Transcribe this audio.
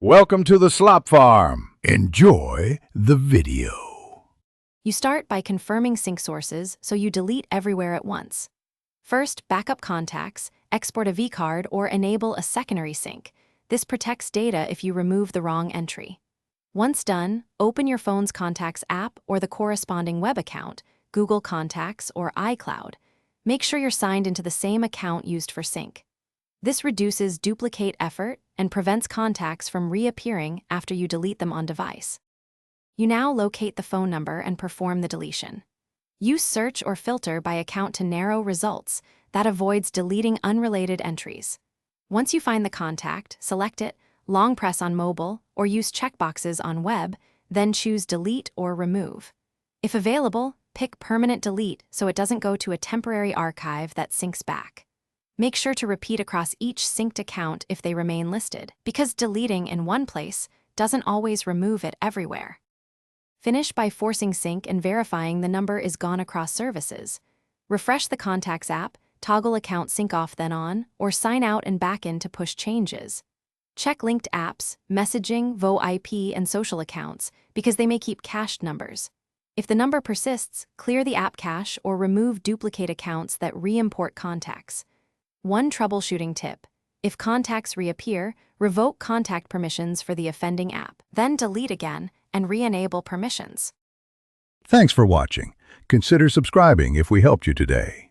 Welcome to the Slop Farm. Enjoy the video. You start by confirming sync sources so you delete everywhere at once. First, backup contacts, export a vCard, or enable a secondary sync. This protects data if you remove the wrong entry. Once done, open your phone's Contacts app or the corresponding web account, Google Contacts or iCloud. Make sure you're signed into the same account used for sync. This reduces duplicate effort and prevents contacts from reappearing after you delete them on device. You now locate the phone number and perform the deletion. Use search or filter by account to narrow results. That avoids deleting unrelated entries. Once you find the contact, select it, long press on mobile, or use checkboxes on web, then choose Delete or Remove. If available, pick Permanent Delete so it doesn't go to a temporary archive that syncs back. Make sure to repeat across each synced account if they remain listed, because deleting in one place doesn't always remove it everywhere. Finish by forcing sync and verifying the number is gone across services. Refresh the Contacts app, toggle account sync off then on, or sign out and back in to push changes. Check linked apps, messaging, VoIP, and social accounts because they may keep cached numbers. If the number persists, clear the app cache or remove duplicate accounts that re-import contacts. One troubleshooting tip: if contacts reappear, revoke contact permissions for the offending app, then delete again and re-enable permissions. Thanks for watching. Consider subscribing if we helped you today.